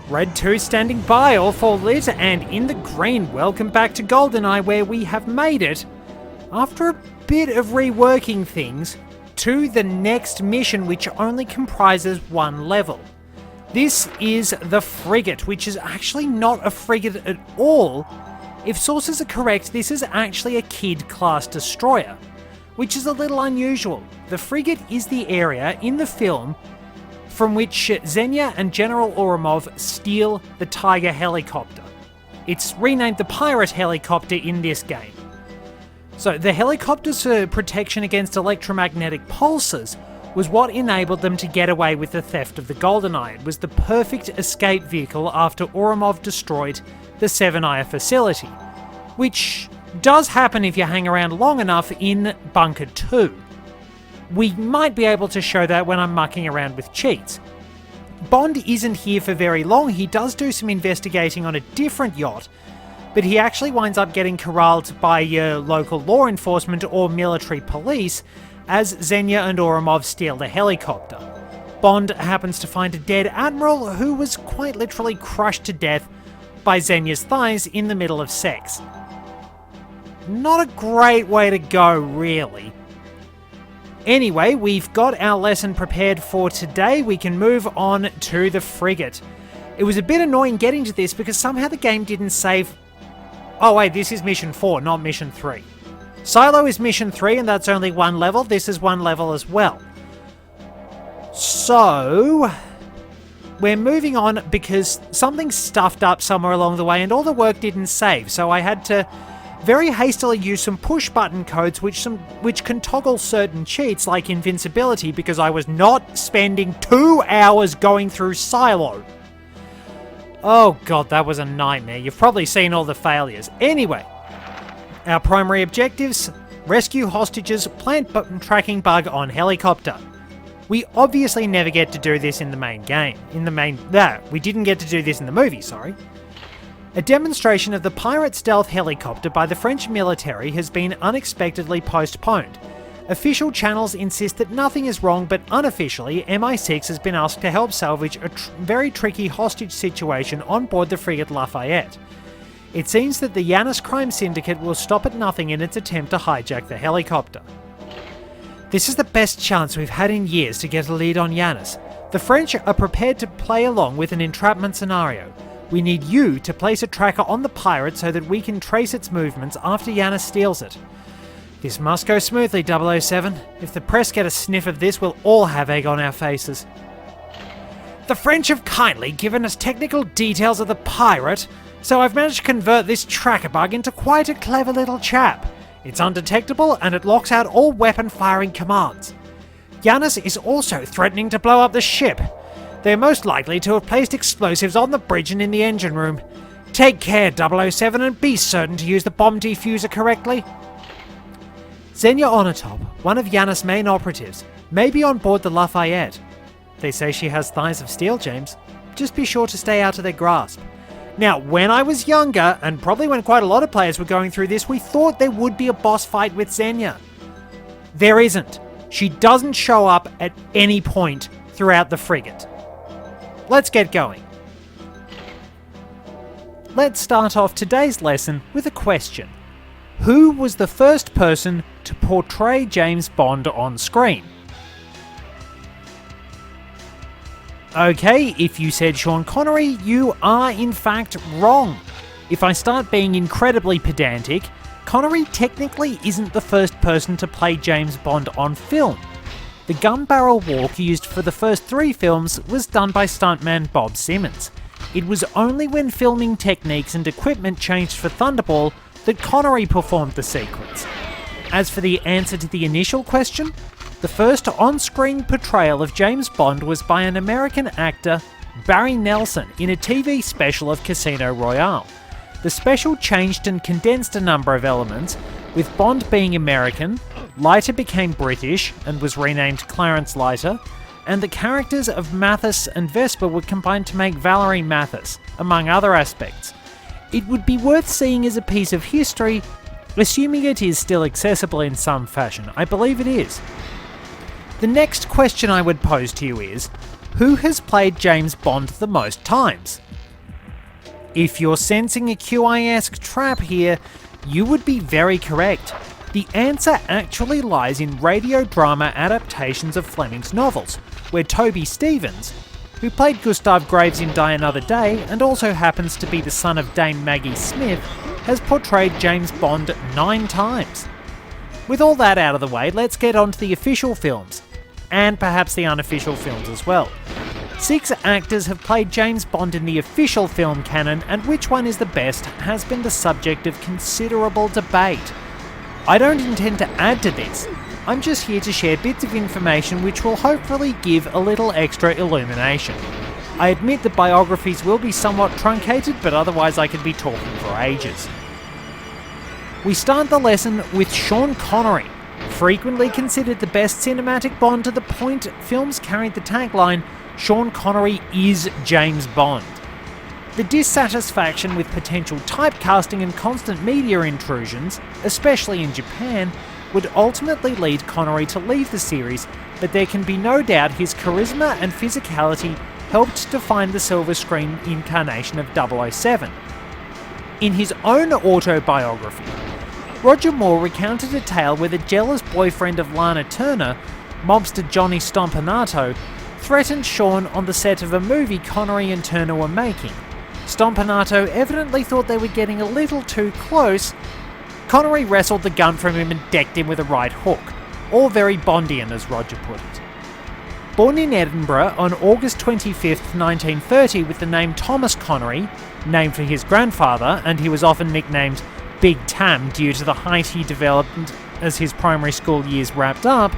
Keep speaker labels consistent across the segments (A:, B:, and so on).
A: Red 2 standing by, all 4 lit, and in the green, welcome back to Goldeneye, where we have made it, after a bit of reworking things, to the next mission, which only comprises 1 level. This is the Frigate, which is actually not a frigate at all. If sources are correct, this is actually a Kid-class destroyer, which is a little unusual. The Frigate is the area in the film from which Xenia and General Oromov steal the Tiger helicopter. It's renamed the Pirate helicopter in this game. So the helicopter's protection against electromagnetic pulses was what enabled them to get away with the theft of the Goldeneye. It was the perfect escape vehicle after Oromov destroyed the Seven Eye facility, which does happen if you hang around long enough in Bunker 2. We might be able to show that when I'm mucking around with cheats. Bond isn't here for very long. He does do some investigating on a different yacht, but he actually winds up getting corralled by local law enforcement or military police as Xenia and Oromov steal the helicopter. Bond happens to find a dead admiral who was quite literally crushed to death by Xenia's thighs in the middle of sex. Not a great way to go, really. Anyway, we've got our lesson prepared for today. We can move on to the Frigate. It was a bit annoying getting to this because somehow the game didn't save... Oh wait, this is mission 4, not mission 3. Silo is mission 3 and that's only 1 level. This is 1 level as well. So... we're moving on because something stuffed up somewhere along the way and all the work didn't save, so I had to very hastily use some push button codes which can toggle certain cheats like invincibility because I was not spending 2 hours going through Silo. Oh god, that was a nightmare. You've probably seen all the failures. Anyway, our primary objectives: rescue hostages, plant tracking bug on helicopter. We obviously never get to do this in the main game. We didn't get to do this in the movie, sorry. A demonstration of the pirate stealth helicopter by the French military has been unexpectedly postponed. Official channels insist that nothing is wrong, but unofficially, MI6 has been asked to help salvage a very tricky hostage situation on board the frigate Lafayette. It seems that the Yanis crime syndicate will stop at nothing in its attempt to hijack the helicopter. This is the best chance we've had in years to get a lead on Yanis. The French are prepared to play along with an entrapment scenario. We need you to place a tracker on the pirate so that we can trace its movements after Yanis steals it. This must go smoothly, 007. If the press get a sniff of this, we'll all have egg on our faces. The French have kindly given us technical details of the pirate, so I've managed to convert this tracker bug into quite a clever little chap. It's undetectable and it locks out all weapon firing commands. Yanis is also threatening to blow up the ship. They're most likely to have placed explosives on the bridge and in the engine room. Take care, 007, and be certain to use the bomb diffuser correctly. Xenia Onatop, one of Yanis' main operatives, may be on board the Lafayette. They say she has thighs of steel, James. Just be sure to stay out of their grasp. Now, when I was younger, and probably when quite a lot of players were going through this, we thought there would be a boss fight with Xenia. There isn't. She doesn't show up at any point throughout the frigate. Let's get going. Let's start off today's lesson with a question. Who was the first person to portray James Bond on screen? Okay, if you said Sean Connery, you are in fact wrong. If I start being incredibly pedantic, Connery technically isn't the first person to play James Bond on film. The gun barrel walk used for the first 3 films was done by stuntman Bob Simmons. It was only when filming techniques and equipment changed for Thunderball that Connery performed the sequence. As for the answer to the initial question, the first on-screen portrayal of James Bond was by an American actor, Barry Nelson, in a TV special of Casino Royale. The special changed and condensed a number of elements, with Bond being American, Leiter became British and was renamed Clarence Leiter, and the characters of Mathis and Vesper were combined to make Valerie Mathis, among other aspects. It would be worth seeing as a piece of history, assuming it is still accessible in some fashion. I believe it is. The next question I would pose to you is, who has played James Bond the most times? If you're sensing a QI-esque trap here, you would be very correct. The answer actually lies in radio drama adaptations of Fleming's novels, where Toby Stephens, who played Gustav Graves in Die Another Day and also happens to be the son of Dame Maggie Smith, has portrayed James Bond 9 times. With all that out of the way, let's get on to the official films, and perhaps the unofficial films as well. 6 actors have played James Bond in the official film canon, and which one is the best has been the subject of considerable debate. I don't intend to add to this, I'm just here to share bits of information which will hopefully give a little extra illumination. I admit that biographies will be somewhat truncated, but otherwise I could be talking for ages. We start the lesson with Sean Connery. Frequently considered the best cinematic Bond to the point films carried the tagline, "Sean Connery is James Bond." The dissatisfaction with potential typecasting and constant media intrusions, especially in Japan, would ultimately lead Connery to leave the series, but there can be no doubt his charisma and physicality helped define the silver screen incarnation of 007. In his own autobiography, Roger Moore recounted a tale where the jealous boyfriend of Lana Turner, mobster Johnny Stompanato, threatened Sean on the set of a movie Connery and Turner were making. Stompanato evidently thought they were getting a little too close. Connery wrestled the gun from him and decked him with a right hook. All very Bondian, as Roger put it. Born in Edinburgh on August 25th, 1930 with the name Thomas Connery, named for his grandfather, and he was often nicknamed Big Tam due to the height he developed as his primary school years wrapped up,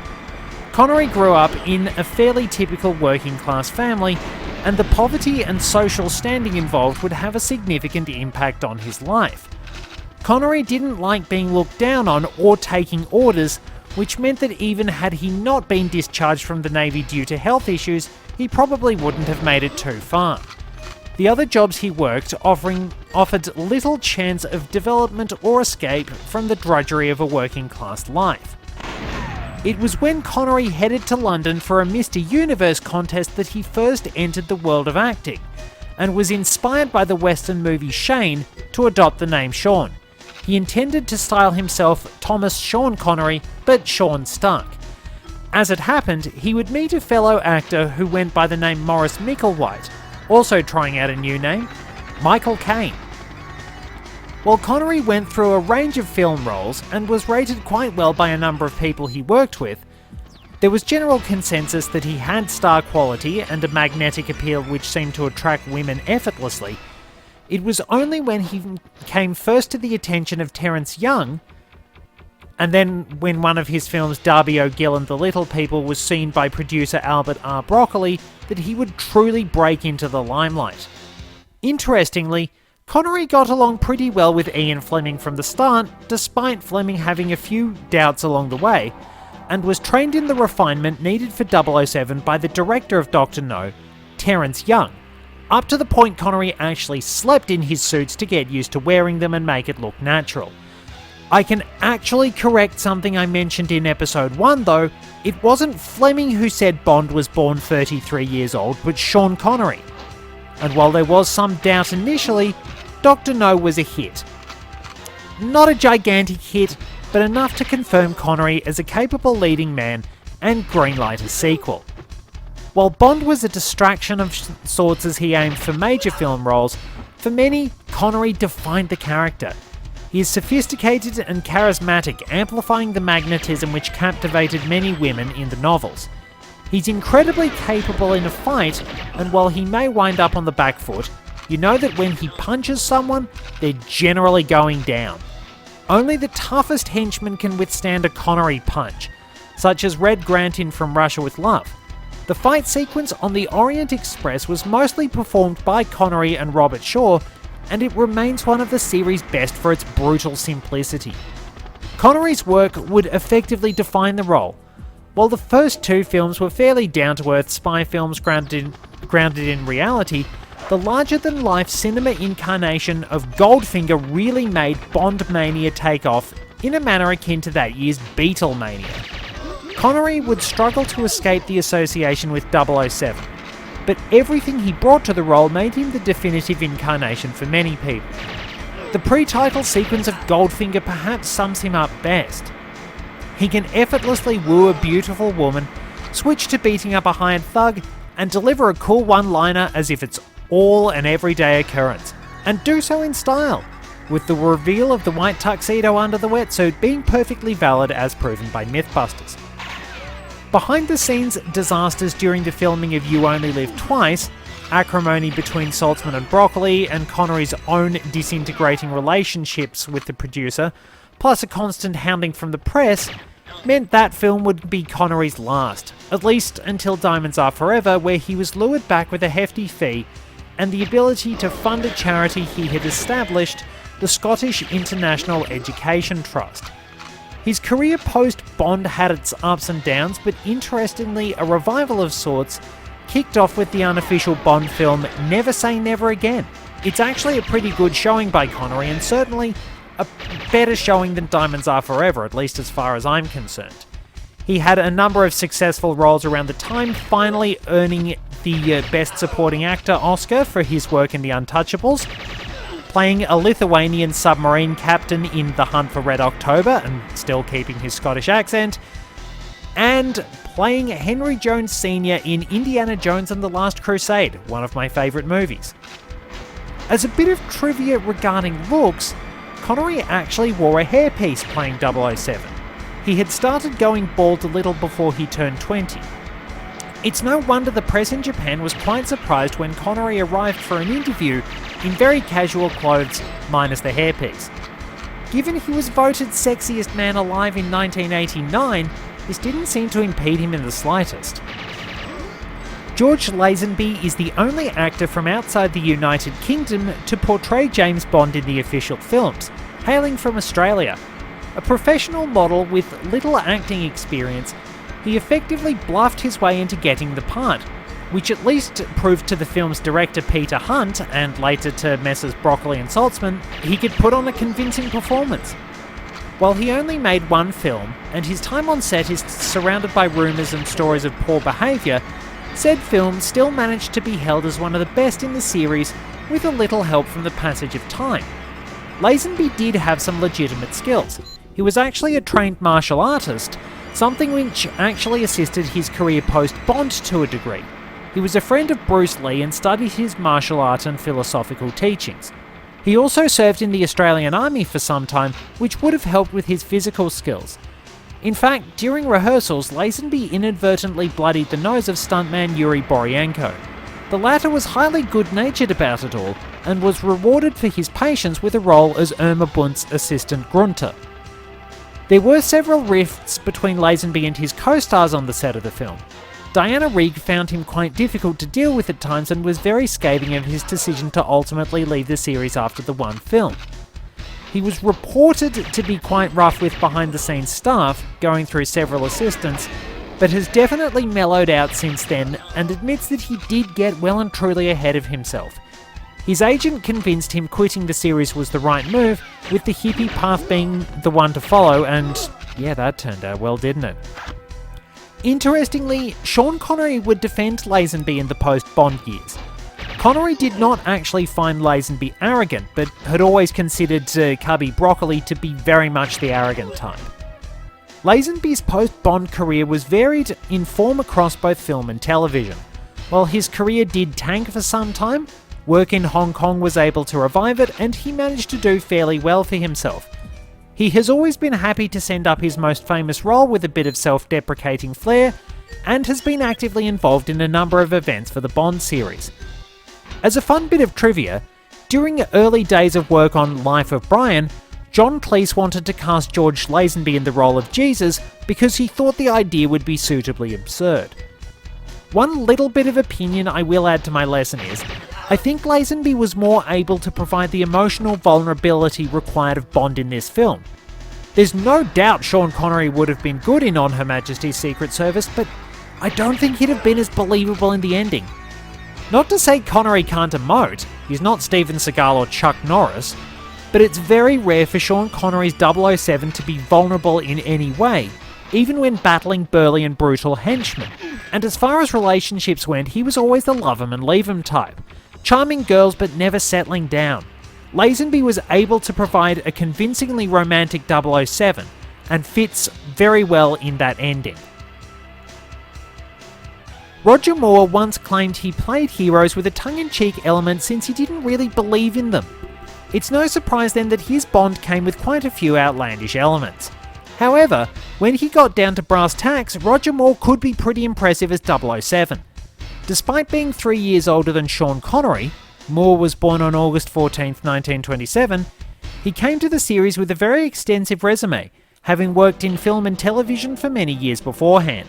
A: Connery grew up in a fairly typical working class family, and the poverty and social standing involved would have a significant impact on his life. Connery didn't like being looked down on or taking orders, which meant that even had he not been discharged from the Navy due to health issues, he probably wouldn't have made it too far. The other jobs he worked offered little chance of development or escape from the drudgery of a working class life. It was when Connery headed to London for a Mr. Universe contest that he first entered the world of acting, and was inspired by the Western movie Shane to adopt the name Sean. He intended to style himself Thomas Sean Connery, but Sean stuck. As it happened, he would meet a fellow actor who went by the name Maurice Micklewhite, also trying out a new name, Michael Caine. While Connery went through a range of film roles and was rated quite well by a number of people he worked with, there was general consensus that he had star quality and a magnetic appeal which seemed to attract women effortlessly. It was only when he came first to the attention of Terence Young, and then when one of his films, Darby O'Gill and the Little People, was seen by producer Albert R. Broccoli, that he would truly break into the limelight. Interestingly, Connery got along pretty well with Ian Fleming from the start, despite Fleming having a few doubts along the way, and was trained in the refinement needed for 007 by the director of Dr. No, Terence Young, up to the point Connery actually slept in his suits to get used to wearing them and make it look natural. I can actually correct something I mentioned in episode 1 though. It wasn't Fleming who said Bond was born 33 years old, but Sean Connery. And while there was some doubt initially, Dr. No was a hit. Not a gigantic hit, but enough to confirm Connery as a capable leading man and greenlight a sequel. While Bond was a distraction of sorts as he aimed for major film roles, for many, Connery defined the character. He is sophisticated and charismatic, amplifying the magnetism which captivated many women in the novels. He's incredibly capable in a fight, and while he may wind up on the back foot, you know that when he punches someone, they're generally going down. Only the toughest henchman can withstand a Connery punch, such as Red Grant in From Russia with Love. The fight sequence on the Orient Express was mostly performed by Connery and Robert Shaw, and it remains one of the series' best for its brutal simplicity. Connery's work would effectively define the role. While the first 2 films were fairly down-to-earth spy films grounded in reality, the larger-than-life cinema incarnation of Goldfinger really made Bond mania take off in a manner akin to that year's Beatlemania. Connery would struggle to escape the association with 007, but everything he brought to the role made him the definitive incarnation for many people. The pre-title sequence of Goldfinger perhaps sums him up best. He can effortlessly woo a beautiful woman, switch to beating up a hired thug, and deliver a cool one-liner as if it's all an everyday occurrence, and do so in style, with the reveal of the white tuxedo under the wetsuit being perfectly valid as proven by Mythbusters. Behind-the-scenes disasters during the filming of You Only Live Twice, acrimony between Saltzman and Broccoli, and Connery's own disintegrating relationships with the producer, plus a constant hounding from the press, meant that film would be Connery's last, at least until Diamonds Are Forever, where he was lured back with a hefty fee and the ability to fund a charity he had established, the Scottish International Education Trust. His career post-Bond had its ups and downs, but interestingly, a revival of sorts kicked off with the unofficial Bond film Never Say Never Again. It's actually a pretty good showing by Connery, and certainly a better showing than Diamonds Are Forever, at least as far as I'm concerned. He had a number of successful roles around the time, finally earning the Best Supporting Actor Oscar for his work in The Untouchables, playing a Lithuanian submarine captain in The Hunt for Red October, and still keeping his Scottish accent, and playing Henry Jones Sr. in Indiana Jones and the Last Crusade, one of my favourite movies. As a bit of trivia regarding looks, Connery actually wore a hairpiece playing 007. He had started going bald a little before he turned 20. It's no wonder the press in Japan was quite surprised when Connery arrived for an interview in very casual clothes, minus the hairpiece. Given he was voted sexiest man alive in 1989, this didn't seem to impede him in the slightest. George Lazenby is the only actor from outside the United Kingdom to portray James Bond in the official films, hailing from Australia. A professional model with little acting experience, he effectively bluffed his way into getting the part, which at least proved to the film's director Peter Hunt, and later to Messrs. Broccoli and Saltzman, he could put on a convincing performance. While he only made one film, and his time on set is surrounded by rumours and stories of poor behaviour, said film still managed to be held as one of the best in the series with a little help from the passage of time. Lazenby did have some legitimate skills. He was actually a trained martial artist, something which actually assisted his career post-Bond to a degree. He was a friend of Bruce Lee and studied his martial art and philosophical teachings. He also served in the Australian Army for some time, which would have helped with his physical skills. In fact, during rehearsals, Lazenby inadvertently bloodied the nose of stuntman Yuri Boryenko. The latter was highly good-natured about it all, and was rewarded for his patience with a role as Irma Bunt's assistant grunter. There were several rifts between Lazenby and his co-stars on the set of the film. Diana Rigg found him quite difficult to deal with at times and was very scathing of his decision to ultimately leave the series after the one film. He was reported to be quite rough with behind-the-scenes staff, going through several assistants, but has definitely mellowed out since then and admits that he did get well and truly ahead of himself. His agent convinced him quitting the series was the right move, with the hippie path being the one to follow, and yeah, that turned out well, didn't it? Interestingly, Sean Connery would defend Lazenby in the post-Bond years. Connery did not actually find Lazenby arrogant, but had always considered Cubby Broccoli to be very much the arrogant type. Lazenby's post-Bond career was varied in form across both film and television. While his career did tank for some time, work in Hong Kong was able to revive it, and he managed to do fairly well for himself. He has always been happy to send up his most famous role with a bit of self-deprecating flair, and has been actively involved in a number of events for the Bond series. As a fun bit of trivia, during early days of work on Life of Brian, John Cleese wanted to cast George Lazenby in the role of Jesus because he thought the idea would be suitably absurd. One little bit of opinion I will add to my lesson is, I think Lazenby was more able to provide the emotional vulnerability required of Bond in this film. There's no doubt Sean Connery would have been good in On Her Majesty's Secret Service, but I don't think he'd have been as believable in the ending. Not to say Connery can't emote, he's not Steven Seagal or Chuck Norris, but it's very rare for Sean Connery's 007 to be vulnerable in any way, even when battling burly and brutal henchmen. And as far as relationships went, he was always the love 'em and leave 'em type. Charming girls but never settling down. Lazenby was able to provide a convincingly romantic 007 and fits very well in that ending. Roger Moore once claimed he played heroes with a tongue-in-cheek element since he didn't really believe in them. It's no surprise then that his Bond came with quite a few outlandish elements. However, when he got down to brass tacks, Roger Moore could be pretty impressive as 007. Despite being 3 years older than Sean Connery, Moore was born on August 14, 1927, he came to the series with a very extensive resume, having worked in film and television for many years beforehand.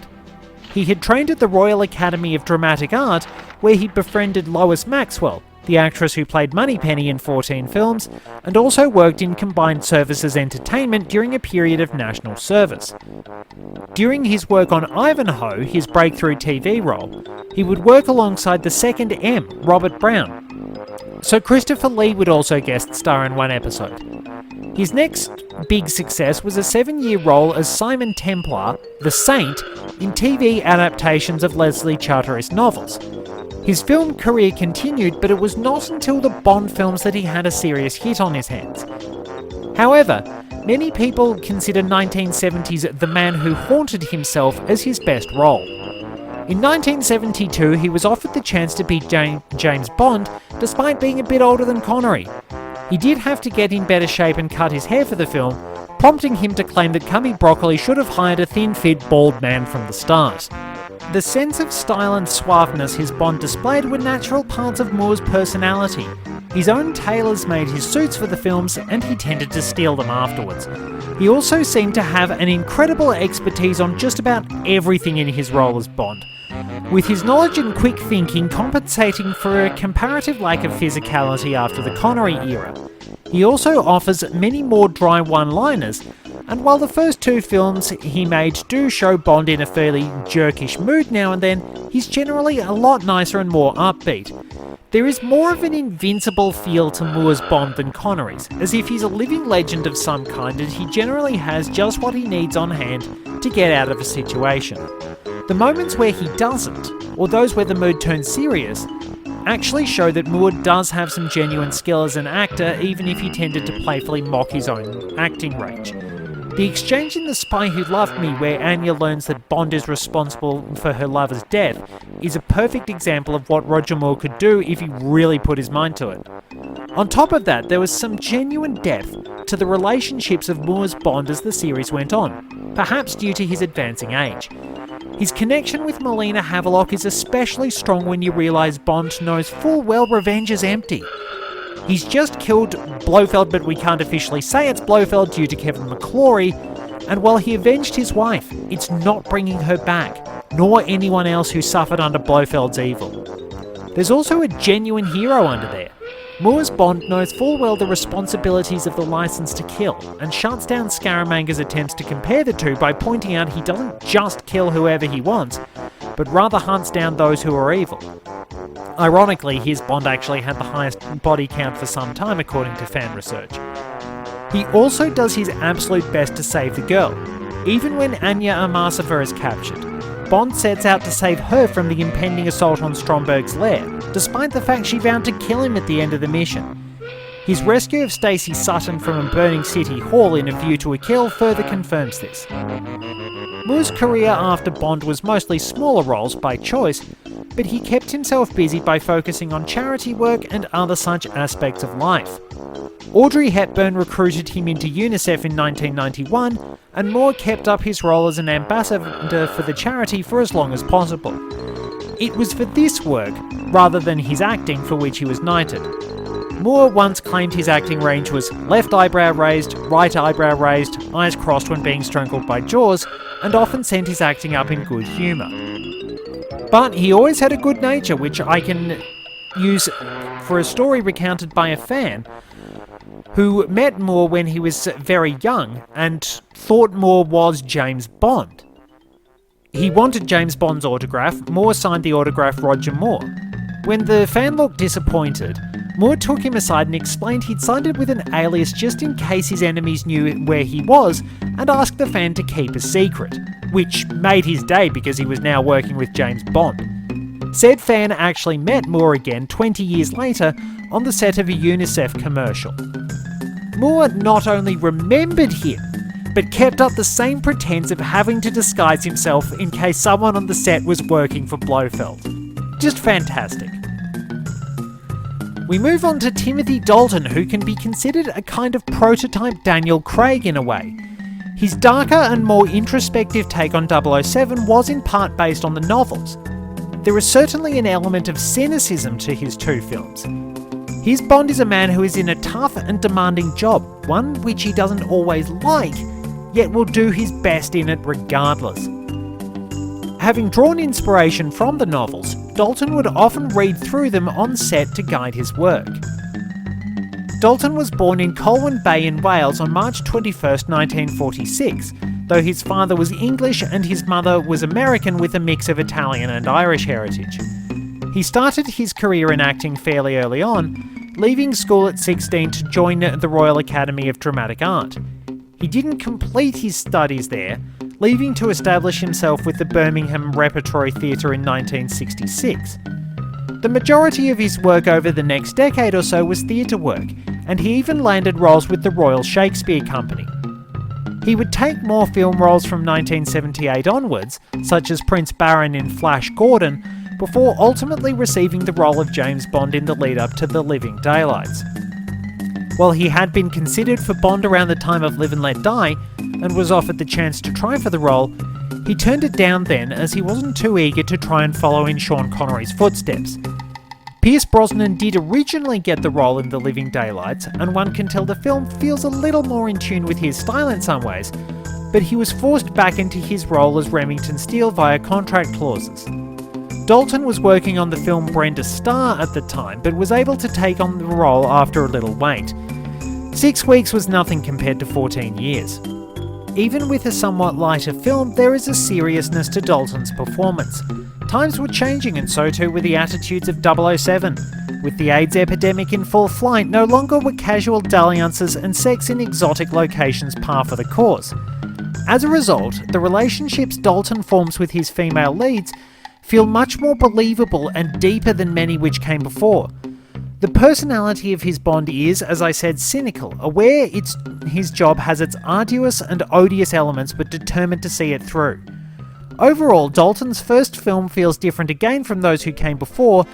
A: He had trained at the Royal Academy of Dramatic Art, where he befriended Lois Maxwell, the actress who played Moneypenny in 14 films, and also worked in Combined Services Entertainment during a period of national service. During his work on Ivanhoe, his breakthrough TV role, he would work alongside the second M, Robert Brown, so Christopher Lee would also guest star in one episode. His next big success was a 7-year role as Simon Templar, the Saint, in TV adaptations of Leslie Charteris novels. His film career continued, but it was not until the Bond films that he had a serious hit on his hands. However, many people consider 1970's The Man Who Haunted Himself as his best role. In 1972, he was offered the chance to be James Bond, despite being a bit older than Connery. He did have to get in better shape and cut his hair for the film, prompting him to claim that Cummy Broccoli should have hired a thin-fit, bald man from the start. The sense of style and suaveness his Bond displayed were natural parts of Moore's personality. His own tailors made his suits for the films, and he tended to steal them afterwards. He also seemed to have an incredible expertise on just about everything in his role as Bond, with his knowledge and quick thinking compensating for a comparative lack of physicality after the Connery era. He also offers many more dry one-liners, and while the first 2 films he made do show Bond in a fairly jerkish mood now and then, he's generally a lot nicer and more upbeat. There is more of an invincible feel to Moore's Bond than Connery's, as if he's a living legend of some kind and he generally has just what he needs on hand to get out of a situation. The moments where he doesn't, or those where the mood turns serious, actually show that Moore does have some genuine skill as an actor, even if he tended to playfully mock his own acting range. The exchange in The Spy Who Loved Me, where Anya learns that Bond is responsible for her lover's death, is a perfect example of what Roger Moore could do if he really put his mind to it. On top of that, there was some genuine depth to the relationships of Moore's Bond as the series went on, perhaps due to his advancing age. His connection with Melina Havelock is especially strong when you realise Bond knows full well revenge is empty. He's just killed Blofeld, but we can't officially say it's Blofeld due to Kevin McClory, and while he avenged his wife, it's not bringing her back, nor anyone else who suffered under Blofeld's evil. There's also a genuine hero under there. Moore's Bond knows full well the responsibilities of the license to kill, and shuts down Scaramanga's attempts to compare the two by pointing out he doesn't just kill whoever he wants, but rather hunts down those who are evil. Ironically, his Bond actually had the highest body count for some time according to fan research. He also does his absolute best to save the girl. Even when Anya Amasova is captured, Bond sets out to save her from the impending assault on Stromberg's lair, despite the fact she vowed to kill him at the end of the mission. His rescue of Stacey Sutton from a burning City Hall in A View to a Kill further confirms this. Moore's career after Bond was mostly smaller roles by choice, but he kept himself busy by focusing on charity work and other such aspects of life. Audrey Hepburn recruited him into UNICEF in 1991, and Moore kept up his role as an ambassador for the charity for as long as possible. It was for this work, rather than his acting, for which he was knighted. Moore once claimed his acting range was left eyebrow raised, right eyebrow raised, eyes crossed when being strangled by Jaws, and often sent his acting up in good humour. But he always had a good nature, which I can use for a story recounted by a fan who met Moore when he was very young and thought Moore was James Bond. He wanted James Bond's autograph. Moore signed the autograph Roger Moore. When the fan looked disappointed, Moore took him aside and explained he'd signed it with an alias just in case his enemies knew where he was, and asked the fan to keep a secret, which made his day because he was now working with James Bond. Said fan actually met Moore again 20 years later on the set of a UNICEF commercial. Moore not only remembered him, but kept up the same pretense of having to disguise himself in case someone on the set was working for Blofeld. Just fantastic. We move on to Timothy Dalton, who can be considered a kind of prototype Daniel Craig in a way. His darker and more introspective take on 007 was in part based on the novels. There is certainly an element of cynicism to his two films. His Bond is a man who is in a tough and demanding job, one which he doesn't always like, yet will do his best in it regardless. Having drawn inspiration from the novels, Dalton would often read through them on set to guide his work. Dalton was born in Colwyn Bay in Wales on March 21st, 1946, though his father was English and his mother was American with a mix of Italian and Irish heritage. He started his career in acting fairly early on, leaving school at 16 to join the Royal Academy of Dramatic Art. He didn't complete his studies there, leaving to establish himself with the Birmingham Repertory Theatre in 1966. The majority of his work over the next decade or so was theatre work, and he even landed roles with the Royal Shakespeare Company. He would take more film roles from 1978 onwards, such as Prince Baron in Flash Gordon, before ultimately receiving the role of James Bond in the lead-up to The Living Daylights. While he had been considered for Bond around the time of Live and Let Die, and was offered the chance to try for the role, he turned it down then as he wasn't too eager to try and follow in Sean Connery's footsteps. Pierce Brosnan did originally get the role in The Living Daylights, and one can tell the film feels a little more in tune with his style in some ways, but he was forced back into his role as Remington Steele via contract clauses. Dalton was working on the film Brenda Starr at the time, but was able to take on the role after a little wait. 6 weeks was nothing compared to 14 years. Even with a somewhat lighter film, there is a seriousness to Dalton's performance. Times were changing, and so too were the attitudes of 007. With the AIDS epidemic in full flight, no longer were casual dalliances and sex in exotic locations par for the course. As a result, the relationships Dalton forms with his female leads feel much more believable and deeper than many which came before. The personality of his Bond is, as I said, cynical, aware his job has its arduous and odious elements, but determined to see it through. Overall, Dalton's first film feels different again from those who came before,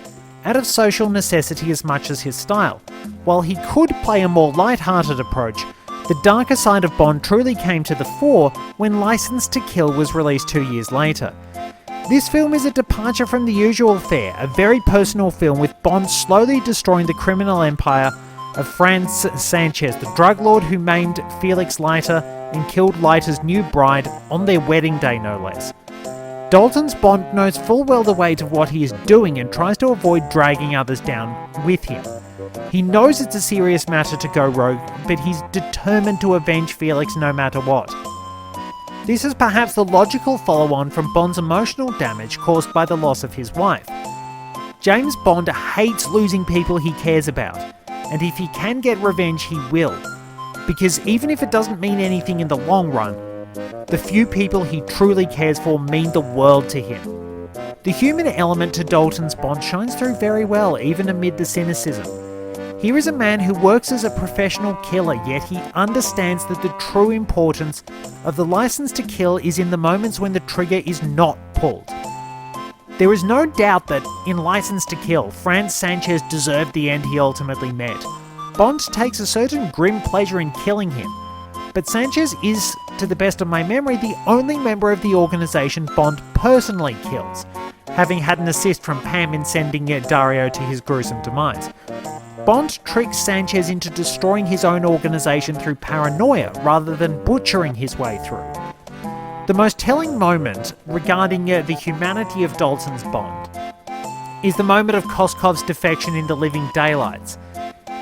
A: out of social necessity as much as his style. While he could play a more light-hearted approach, the darker side of Bond truly came to the fore when Licence to Kill was released 2 years later. This film is a departure from the usual fare, a very personal film with Bond slowly destroying the criminal empire of Franz Sanchez, the drug lord who maimed Felix Leiter and killed Leiter's new bride on their wedding day, no less. Dalton's Bond knows full well the weight of what he is doing and tries to avoid dragging others down with him. He knows it's a serious matter to go rogue, but he's determined to avenge Felix no matter what. This is perhaps the logical follow-on from Bond's emotional damage caused by the loss of his wife. James Bond hates losing people he cares about, and if he can get revenge, he will. Because even if it doesn't mean anything in the long run, the few people he truly cares for mean the world to him. The human element to Dalton's Bond shines through very well, even amid the cynicism. Here is a man who works as a professional killer, yet he understands that the true importance of the Licence to Kill is in the moments when the trigger is not pulled. There is no doubt that, in Licence to Kill, Franz Sanchez deserved the end he ultimately met. Bond takes a certain grim pleasure in killing him, but Sanchez is, to the best of my memory, the only member of the organisation Bond personally kills, having had an assist from Pam in sending Dario to his gruesome demise. Bond tricks Sanchez into destroying his own organisation through paranoia rather than butchering his way through. The most telling moment regarding the humanity of Dalton's Bond is the moment of Koskov's defection in The Living Daylights.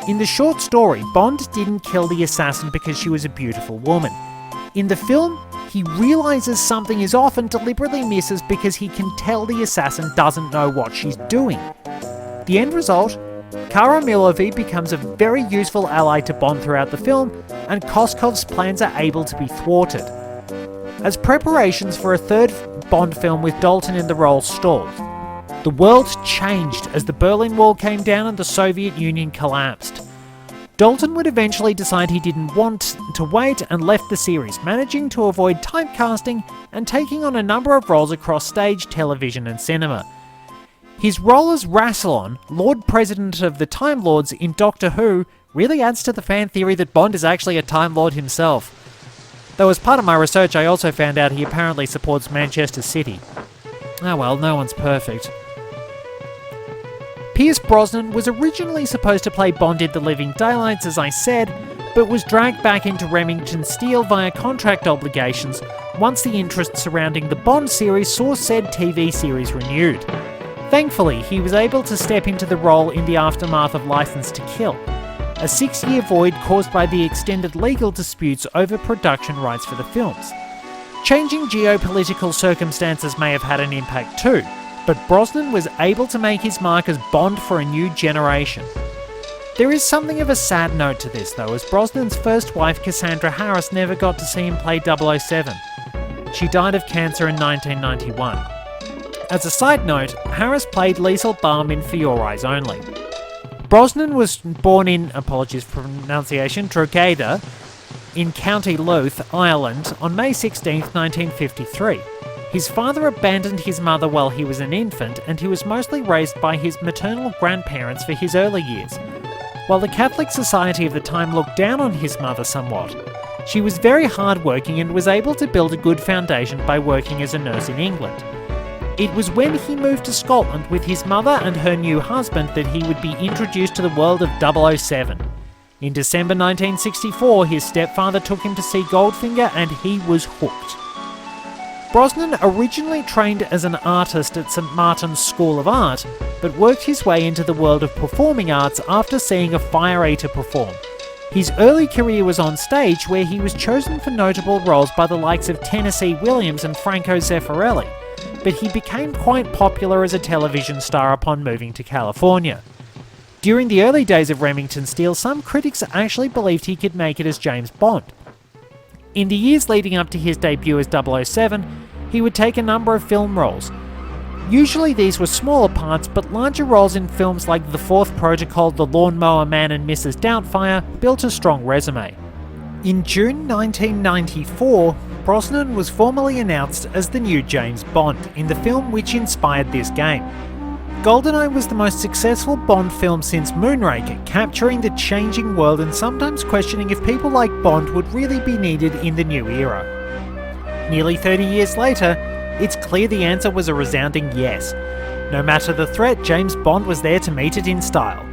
A: In the short story, Bond didn't kill the assassin because she was a beautiful woman. In the film, he realises something is off and deliberately misses because he can tell the assassin doesn't know what she's doing. The end result? Cara Milovi becomes a very useful ally to Bond throughout the film, and Koskov's plans are able to be thwarted. As preparations for a third Bond film with Dalton in the role stalled, the world changed as the Berlin Wall came down and the Soviet Union collapsed. Dalton would eventually decide he didn't want to wait and left the series, managing to avoid typecasting and taking on a number of roles across stage, television and cinema. His role as Rassilon, Lord President of the Time Lords in Doctor Who, really adds to the fan theory that Bond is actually a Time Lord himself. Though as part of my research I also found out he apparently supports Manchester City. Ah well, no one's perfect. Pierce Brosnan was originally supposed to play Bond in The Living Daylights, as I said, but was dragged back into Remington Steele via contract obligations once the interest surrounding the Bond series saw said TV series renewed. Thankfully, he was able to step into the role in the aftermath of Licence to Kill, a 6-year void caused by the extended legal disputes over production rights for the films. Changing geopolitical circumstances may have had an impact too, but Brosnan was able to make his mark as Bond for a new generation. There is something of a sad note to this though, as Brosnan's first wife Cassandra Harris never got to see him play 007. She died of cancer in 1991. As a side note, Harris played Liesl Balm in For Your Eyes Only. Brosnan was born in, apologies for pronunciation, Drogheda, in County Louth, Ireland, on May 16, 1953. His father abandoned his mother while he was an infant, and he was mostly raised by his maternal grandparents for his early years. While the Catholic society of the time looked down on his mother somewhat, she was very hardworking and was able to build a good foundation by working as a nurse in England. It was when he moved to Scotland with his mother and her new husband that he would be introduced to the world of 007. In December 1964, his stepfather took him to see Goldfinger and he was hooked. Brosnan originally trained as an artist at St Martin's School of Art, but worked his way into the world of performing arts after seeing a fire eater perform. His early career was on stage, where he was chosen for notable roles by the likes of Tennessee Williams and Franco Zeffirelli, but he became quite popular as a television star upon moving to California. During the early days of Remington Steele, some critics actually believed he could make it as James Bond. In the years leading up to his debut as 007, he would take a number of film roles. Usually these were smaller parts, but larger roles in films like The Fourth Protocol, The Lawnmower Man and Mrs. Doubtfire built a strong resume. In June 1994, Brosnan was formally announced as the new James Bond in the film which inspired this game. Goldeneye was the most successful Bond film since Moonraker, capturing the changing world and sometimes questioning if people like Bond would really be needed in the new era. Nearly 30 years later, it's clear the answer was a resounding yes. No matter the threat, James Bond was there to meet it in style.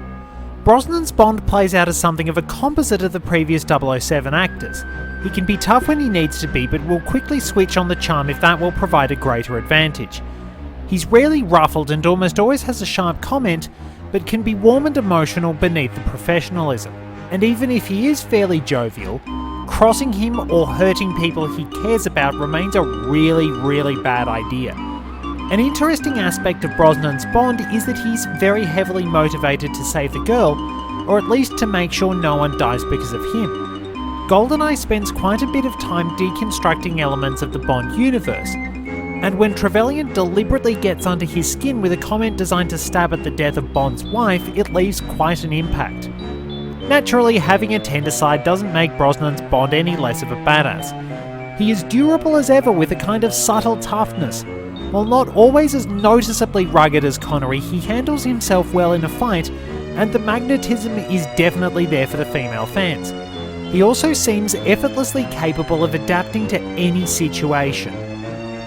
A: Brosnan's Bond plays out as something of a composite of the previous 007 actors. He can be tough when he needs to be, but will quickly switch on the charm if that will provide a greater advantage. He's rarely ruffled and almost always has a sharp comment, but can be warm and emotional beneath the professionalism. And even if he is fairly jovial, crossing him or hurting people he cares about remains a really, really bad idea. An interesting aspect of Brosnan's Bond is that he's very heavily motivated to save the girl, or at least to make sure no one dies because of him. Goldeneye spends quite a bit of time deconstructing elements of the Bond universe, and when Trevelyan deliberately gets under his skin with a comment designed to stab at the death of Bond's wife, it leaves quite an impact. Naturally, having a tender side doesn't make Brosnan's Bond any less of a badass. He is durable as ever with a kind of subtle toughness. While not always as noticeably rugged as Connery, he handles himself well in a fight, and the magnetism is definitely there for the female fans. He also seems effortlessly capable of adapting to any situation,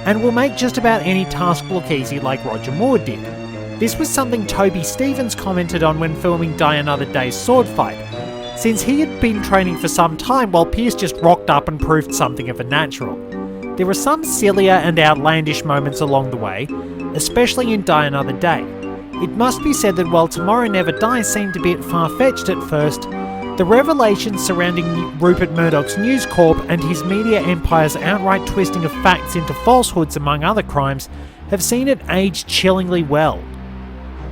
A: and will make just about any task look easy like Roger Moore did. This was something Toby Stephens commented on when filming Die Another Day's sword fight, since he had been training for some time while Pierce just rocked up and proved something of a natural. There were some sillier and outlandish moments along the way, especially in Die Another Day. It must be said that while Tomorrow Never Dies seemed a bit far-fetched at first, the revelations surrounding Rupert Murdoch's News Corp and his media empire's outright twisting of facts into falsehoods among other crimes have seen it age chillingly well.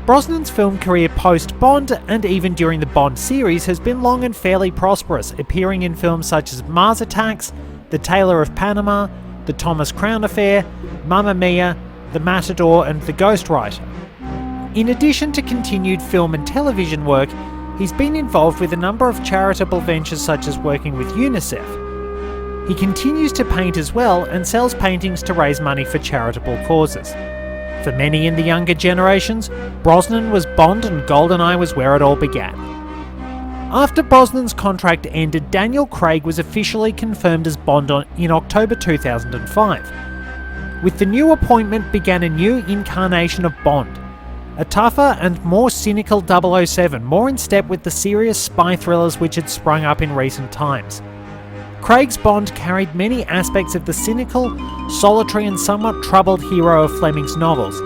A: Brosnan's film career post-Bond, and even during the Bond series, has been long and fairly prosperous, appearing in films such as Mars Attacks, The Tailor of Panama, The Thomas Crown Affair, Mamma Mia, The Matador, and The Ghostwriter. In addition to continued film and television work, he's been involved with a number of charitable ventures such as working with UNICEF. He continues to paint as well and sells paintings to raise money for charitable causes. For many in the younger generations, Brosnan was Bond and Goldeneye was where it all began. After Brosnan's contract ended, Daniel Craig was officially confirmed as Bond in October 2005. With the new appointment began a new incarnation of Bond, a tougher and more cynical 007, more in step with the serious spy thrillers which had sprung up in recent times. Craig's Bond carried many aspects of the cynical, solitary and somewhat troubled hero of Fleming's novels,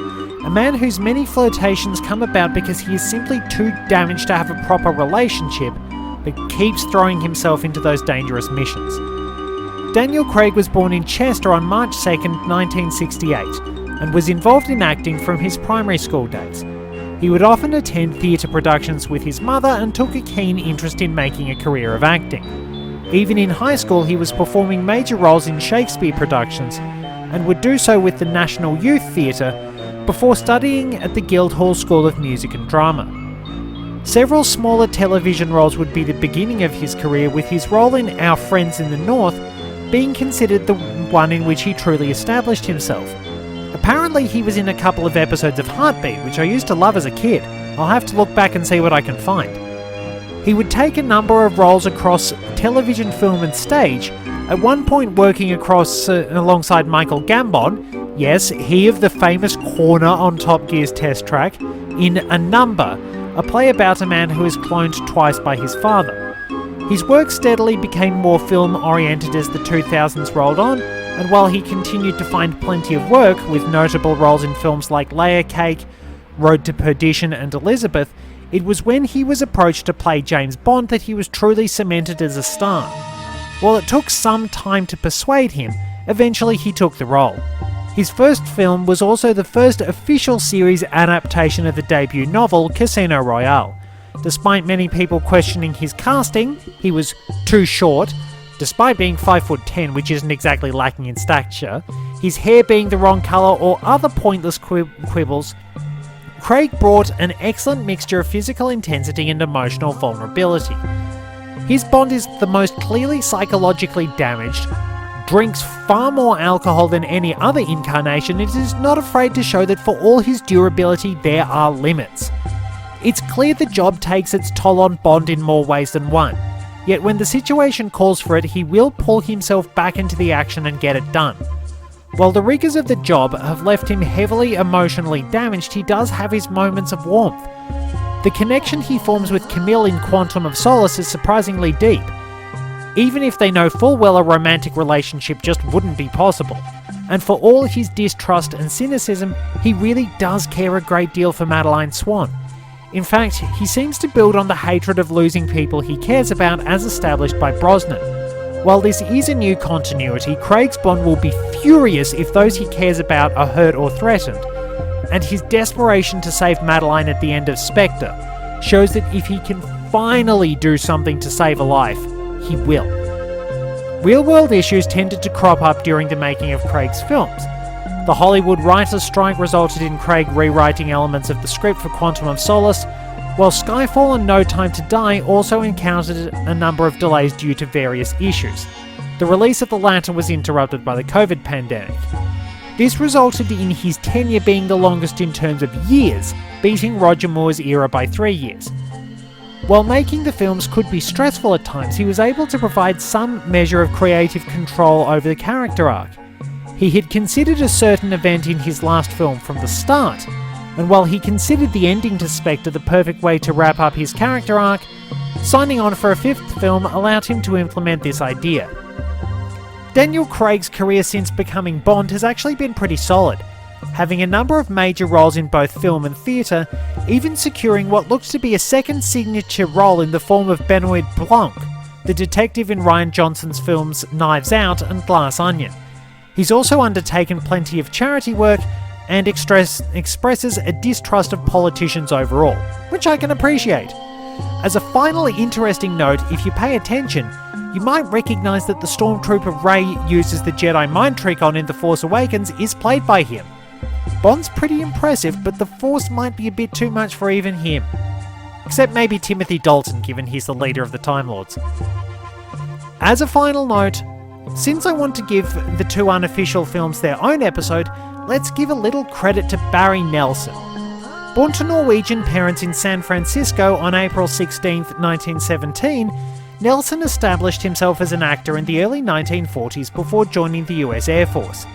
A: a man whose many flirtations come about because he is simply too damaged to have a proper relationship, but keeps throwing himself into those dangerous missions. Daniel Craig was born in Chester on March 2nd, 1968, and was involved in acting from his primary school days. He would often attend theatre productions with his mother and took a keen interest in making a career of acting. Even in high school, he was performing major roles in Shakespeare productions and would do so with the National Youth Theatre before studying at the Guildhall School of Music and Drama. Several smaller television roles would be the beginning of his career, with his role in Our Friends in the North being considered the one in which he truly established himself. Apparently he was in a couple of episodes of Heartbeat, which I used to love as a kid. I'll have to look back and see what I can find. He would take a number of roles across television, film and stage, at one point working alongside Michael Gambon, yes, he of the famous corner on Top Gear's test track, in A Number, a play about a man who is cloned twice by his father. His work steadily became more film-oriented as the 2000s rolled on, and while he continued to find plenty of work, with notable roles in films like Layer Cake, Road to Perdition and Elizabeth, it was when he was approached to play James Bond that he was truly cemented as a star. While it took some time to persuade him, eventually he took the role. His first film was also the first official series adaptation of the debut novel Casino Royale. Despite many people questioning his casting, he was too short, despite being 5'10", which isn't exactly lacking in stature, his hair being the wrong colour or other pointless quibbles. Craig brought an excellent mixture of physical intensity and emotional vulnerability. His Bond is the most clearly psychologically damaged, drinks far more alcohol than any other incarnation, and is not afraid to show that for all his durability there are limits. It's clear the job takes its toll on Bond in more ways than one, yet when the situation calls for it, he will pull himself back into the action and get it done. While the rigours of the job have left him heavily emotionally damaged, he does have his moments of warmth. The connection he forms with Camille in Quantum of Solace is surprisingly deep, even if they know full well a romantic relationship just wouldn't be possible. And for all his distrust and cynicism, he really does care a great deal for Madeline Swan. In fact, he seems to build on the hatred of losing people he cares about as established by Brosnan. While this is a new continuity, Craig's Bond will be furious if those he cares about are hurt or threatened, and his desperation to save Madeline at the end of Spectre shows that if he can finally do something to save a life, he will. Real-world issues tended to crop up during the making of Craig's films. The Hollywood writers' strike resulted in Craig rewriting elements of the script for Quantum of Solace, while Skyfall and No Time to Die also encountered a number of delays due to various issues. The release of the latter was interrupted by the COVID pandemic. This resulted in his tenure being the longest in terms of years, beating Roger Moore's era by 3 years. While making the films could be stressful at times, he was able to provide some measure of creative control over the character arc. He had considered a certain event in his last film from the start, and while he considered the ending to Spectre the perfect way to wrap up his character arc, signing on for a 5th film allowed him to implement this idea. Daniel Craig's career since becoming Bond has actually been pretty solid, having a number of major roles in both film and theatre, even securing what looks to be a second signature role in the form of Benoit Blanc, the detective in Rian Johnson's films Knives Out and Glass Onion. He's also undertaken plenty of charity work, and expresses a distrust of politicians overall, which I can appreciate. As a finally interesting note, if you pay attention, you might recognise that the Stormtrooper Rey uses the Jedi mind trick on in The Force Awakens is played by him. Bond's pretty impressive, but the Force might be a bit too much for even him. Except maybe Timothy Dalton, given he's the leader of the Time Lords. As a final note, since I want to give the two unofficial films their own episode, let's give a little credit to Barry Nelson. Born to Norwegian parents in San Francisco on April 16, 1917, Nelson established himself as an actor in the early 1940s before joining the US Air Force.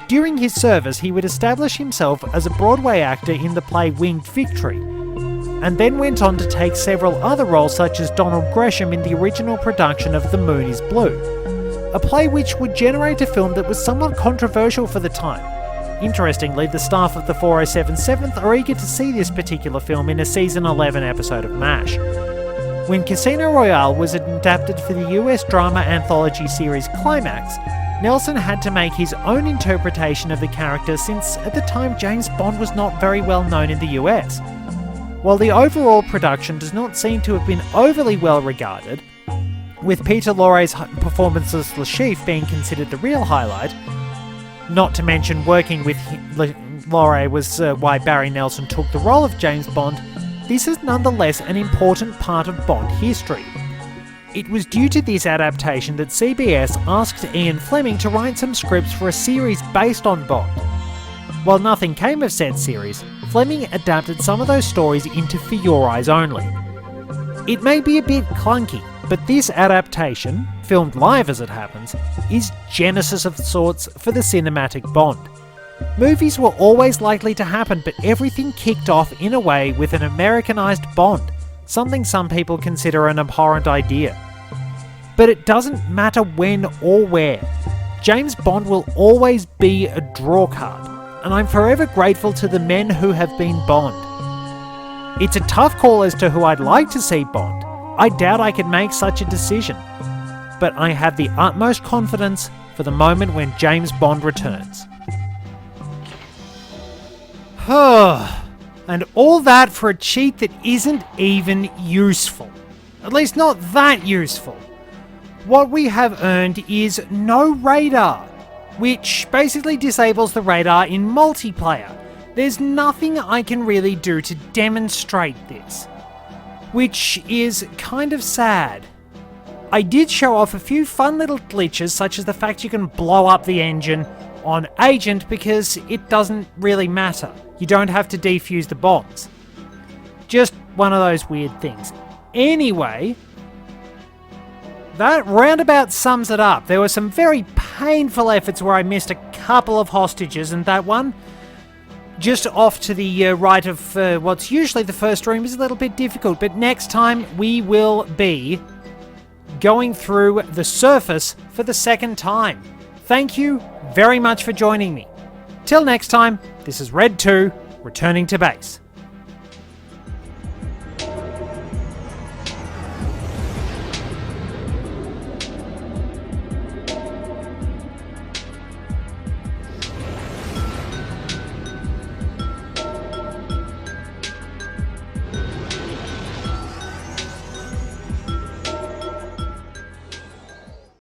A: During his service, he would establish himself as a Broadway actor in the play Winged Victory, and then went on to take several other roles such as Donald Gresham in the original production of The Moon is Blue, a play which would generate a film that was somewhat controversial for the time. Interestingly, the staff of the 407th are eager to see this particular film in a season 11 episode of MASH. When Casino Royale was adapted for the US drama anthology series Climax, Nelson had to make his own interpretation of the character since at the time James Bond was not very well known in the US. While the overall production does not seem to have been overly well regarded, with Peter Lorre's performance as Le Chiffre being considered the real highlight, not to mention working with Lorre was why Barry Nelson took the role of James Bond, this is nonetheless an important part of Bond history. It was due to this adaptation that CBS asked Ian Fleming to write some scripts for a series based on Bond. While nothing came of said series, Fleming adapted some of those stories into For Your Eyes Only. It may be a bit clunky, but this adaptation, filmed live as it happens, is genesis of sorts for the cinematic Bond. Movies were always likely to happen, but everything kicked off in a way with an Americanized Bond, something some people consider an abhorrent idea. But it doesn't matter when or where. James Bond will always be a draw card, and I'm forever grateful to the men who have been Bond. It's a tough call as to who I'd like to see Bond. I doubt I could make such a decision, but I have the utmost confidence for the moment when James Bond returns. And all that for a cheat that isn't even useful. At least not that useful. What we have earned is no radar, which basically disables the radar in multiplayer. There's nothing I can really do to demonstrate this, which is kind of sad. I did show off a few fun little glitches, such as the fact you can blow up the engine on Agent because it doesn't really matter. You don't have to defuse the bombs. Just one of those weird things. Anyway, that roundabout sums it up. There were some very painful efforts where I missed a couple of hostages, and that one just off to the right of what's usually the first room is a little bit difficult, but next time we will be going through the surface for the second time. Thank you very much for joining me. Till next time, this is Red 2, returning to base.